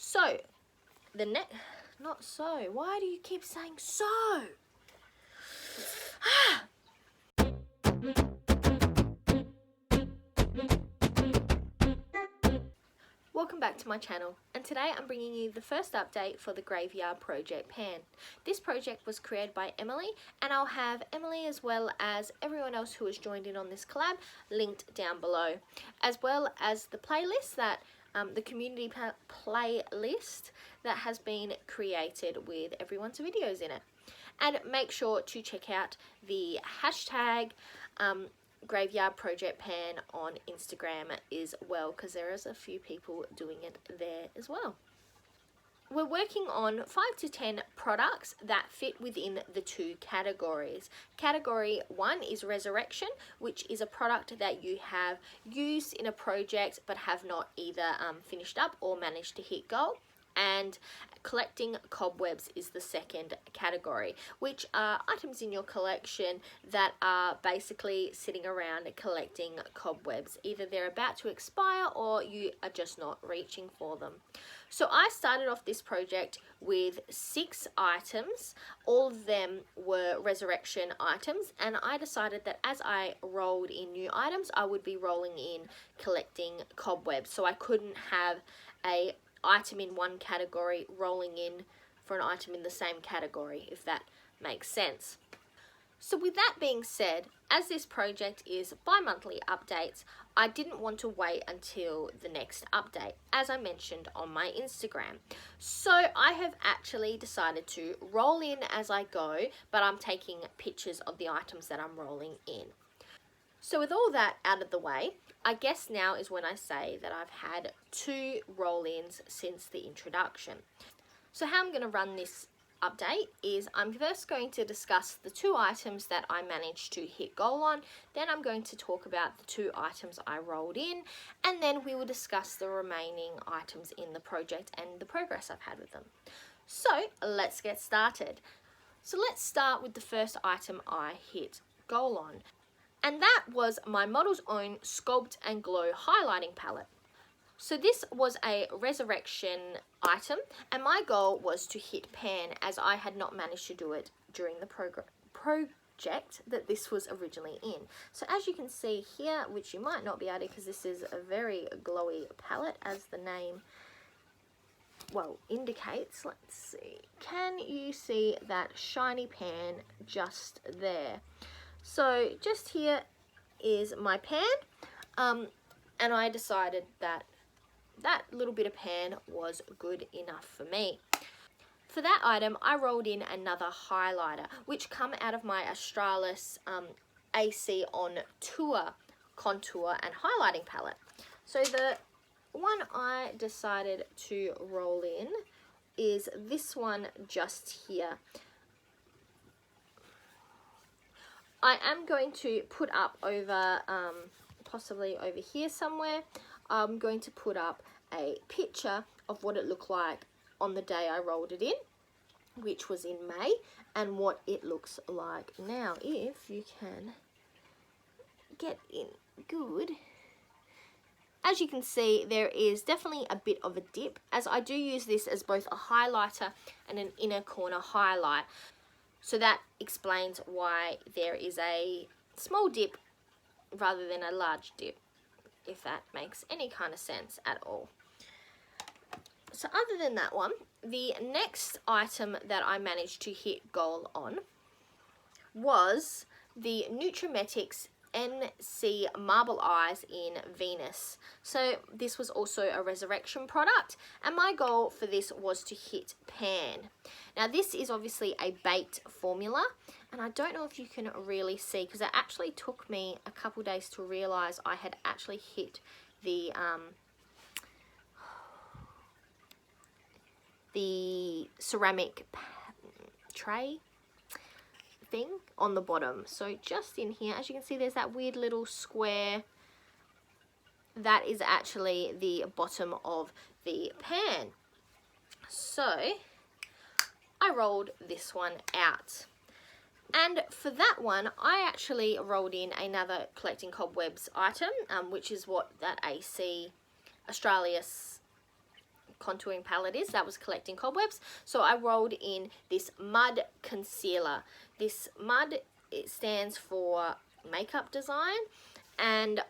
So, not so. Why do you keep saying so? Welcome back to my channel, and today I'm bringing you the first update for the Graveyard Project Pan. This project was created by Emily, and I'll have Emily as well as everyone else who has joined in on this collab linked down below, as well as the playlist that the community playlist that has been created with everyone's videos in it. And make sure to check out the hashtag Graveyard Project Pan on Instagram as well, because there is a few people doing it there as well. We're working on 5 to 10 products that fit within the 2 categories. Category 1 is Resurrection, which is a product that you have used in a project but have not either finished up or managed to hit goal. And collecting cobwebs is the second category, which are items in your collection that are basically sitting around collecting cobwebs. Either they're about to expire or you are just not reaching for them. So I started off this project with 6 items. All of them were resurrection items, and I decided that as I rolled in new items, I would be rolling in collecting cobwebs. So I couldn't have a item in one category rolling in for an item in the same category, if that makes sense. So with that being said, as this project is bi-monthly updates, I didn't want to wait until the next update, as I mentioned on my Instagram. So I have actually decided to roll in as I go, but I'm taking pictures of the items that I'm rolling in. So with all that out of the way, I guess now is when I say that I've had 2 roll-ins since the introduction. So how I'm going to run this update is I'm first going to discuss the 2 items that I managed to hit goal on, then I'm going to talk about the 2 items I rolled in, and then we will discuss the remaining items in the project and the progress I've had with them. So let's get started. So let's start with the first item I hit goal on. And that was my Model's Own Sculpt and Glow highlighting palette. So this was a resurrection item, and my goal was to hit pan, as I had not managed to do it during the project that this was originally in. So as you can see here, which you might not be able to because this is a very glowy palette, as the name indicates. Let's see, can you see that shiny pan just there? So just here is my pan, and I decided that that little bit of pan was good enough for me. For that item, I rolled in another highlighter, which come out of my Australis AC on Tour contour and highlighting palette. So the one I decided to roll in is this one just here. I am going to put up over, possibly over here somewhere, I'm going to put up a picture of what it looked like on the day I rolled it in, which was in May, and what it looks like now. If you can get in good. As you can see, there is definitely a bit of a dip, as I do use this as both a highlighter and an inner corner highlight. So that explains why there is a small dip rather than a large dip, if that makes any kind of sense at all. So other than that one, the next item that I managed to hit goal on was the Nutrimetics NC Marble Eyes in Venus. So this was also a resurrection product, and my goal for this was to hit pan. Now this is obviously a baked formula, and I don't know if you can really see, because it actually took me a couple days to realize I had actually hit the ceramic tray thing on the bottom. So just in here, as you can see, there's that weird little square. That is actually the bottom of the pan. So I rolled this one out. And for that one, I actually rolled in another collecting cobwebs item, which is what that AC Australis contouring palette is that was collecting cobwebs. So I rolled in this mud concealer. This mud, it stands for makeup design, and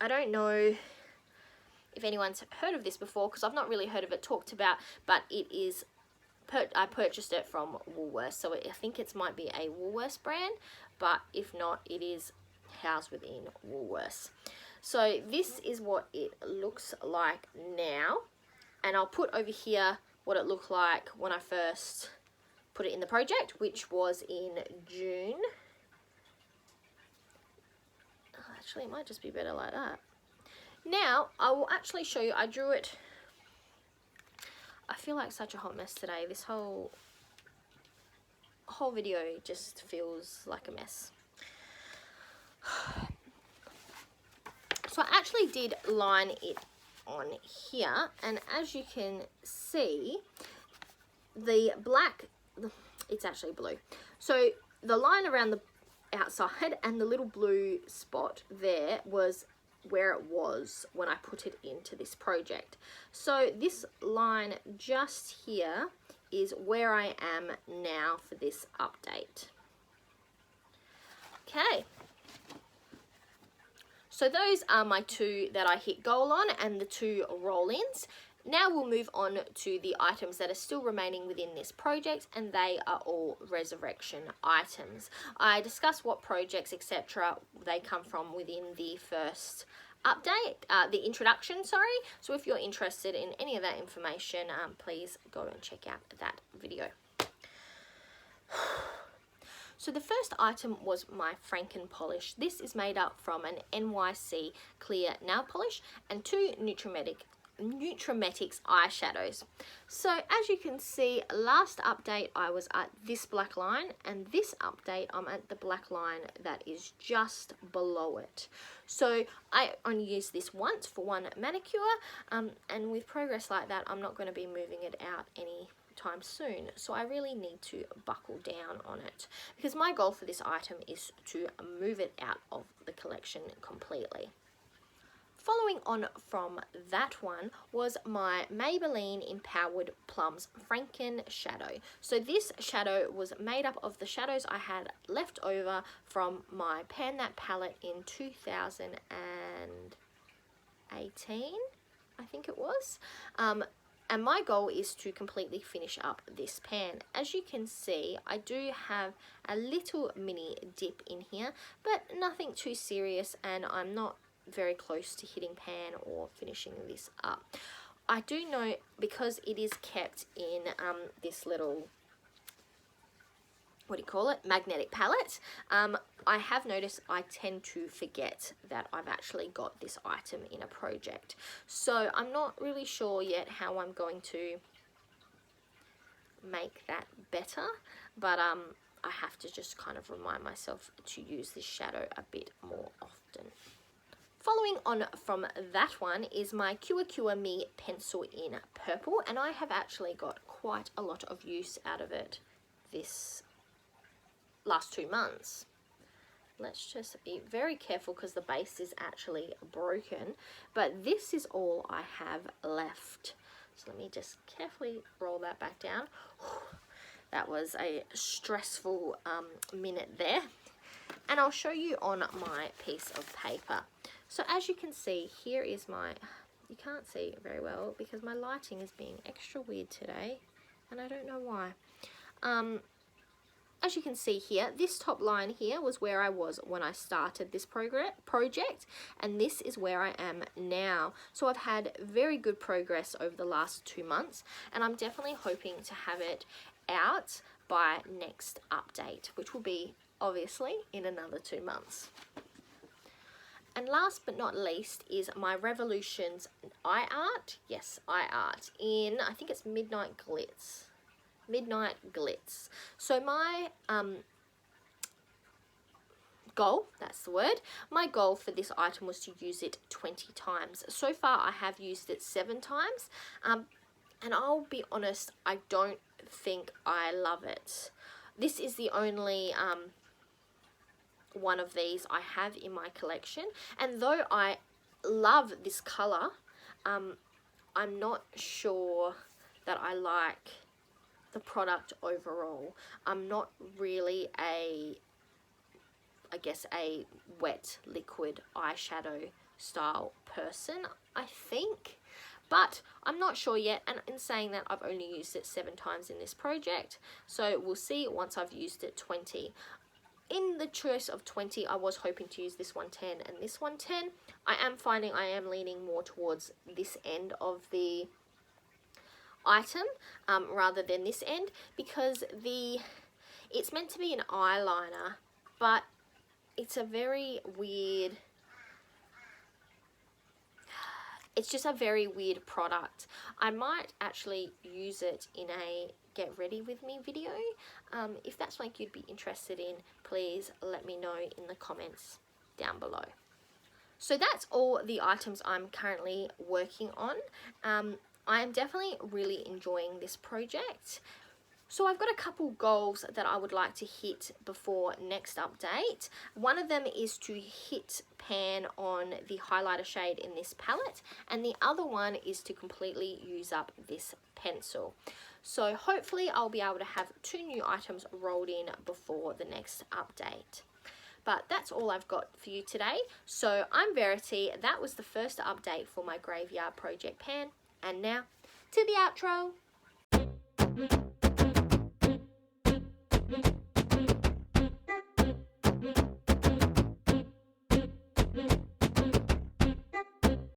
I don't know if anyone's heard of this before because I've not really heard of it talked about, but it is, I purchased it from Woolworths, so I think it might be a Woolworths brand, but if not, it is housed within Woolworths. So this is what it looks like now, and I'll put over here what it looked like when I first put it in the project, which was in June. Actually, it might just be better like that. Now, I will actually show you, I drew it. I feel like such a hot mess today. This whole video just feels like a mess. So I actually did line it on here, and as you can see, the black, it's actually blue. So the line around the outside and the little blue spot there was where it was when I put it into this project. So this line just here is where I am now for this update. Okay. So those are my two that I hit goal on and the two roll-ins. Now we'll move on to the items that are still remaining within this project, and they are all resurrection items. I discussed what projects, etc. they come from within the first update, the introduction, sorry. So if you're interested in any of that information, please go and check out that video. So the first item was my Franken Polish. This is made up from an NYC clear nail polish and two Nutrimetics eyeshadows. So as you can see, last update I was at this black line, and this update I'm at the black line that is just below it. So I only use this once for one manicure, and with progress like that, I'm not going to be moving it out any time soon, so I really need to buckle down on it, because my goal for this item is to move it out of the collection completely. Following on from that one was my Maybelline Empowered Plums Franken Shadow. So this shadow was made up of the shadows I had left over from my Pan That palette in 2018, I think it was. And my goal is to completely finish up this pan. As you can see, I do have a little mini dip in here, but nothing too serious, and I'm not very close to hitting pan or finishing this up. I do know, because it is kept in this little, what do you call it, magnetic palette, I have noticed I tend to forget that I've actually got this item in a project. So I'm not really sure yet how I'm going to make that better, but I have to just kind of remind myself to use this shadow a bit more often. Following on from that one is my Qaq Me pencil in purple, and I have actually got quite a lot of use out of it this last 2 months. Let's just be very careful because the base is actually broken, but this is all I have left. So let me just carefully roll that back down. That was a stressful minute there. And I'll show you on my piece of paper. So as you can see, here is my, you can't see it very well because my lighting is being extra weird today, and I don't know why. As you can see here, this top line here was where I was when I started this project, and this is where I am now. So I've had very good progress over the last 2 months, and I'm definitely hoping to have it out by next update, which will be obviously in another 2 months. And last but not least is my Revolutions eye art. Yes, eye art in, I think it's Midnight Glitz. Midnight Glitz. So my goal, that's the word, my goal for this item was to use it 20 times. So far I have used it 7 times, and I'll be honest, I don't think I love it. This is the only one of these I have in my collection, and though I love this colour, I'm not sure that I like the product overall. I'm not really I guess a wet liquid eyeshadow style person, I think, but I'm not sure yet. And in saying that, I've only used it 7 times in this project, so we'll see once I've used it 20. In the choice of 20, I was hoping to use this 110 and this 110. I am finding I am leaning more towards this end of the item rather than this end, because it's meant to be an eyeliner, but it's a very weird, it's just a very weird product. I might actually use it in a get ready with me video. If that's something you'd be interested in, please let me know in the comments down below. So that's all the items I'm currently working on. I am definitely really enjoying this project. So I've got a couple goals that I would like to hit before next update. One of them is to hit pan on the highlighter shade in this palette, and the other one is to completely use up this pencil. So hopefully I'll be able to have 2 new items rolled in before the next update. But that's all I've got for you today. So I'm Verity. That was the first update for my Graveyard Project pan. And now to the outro.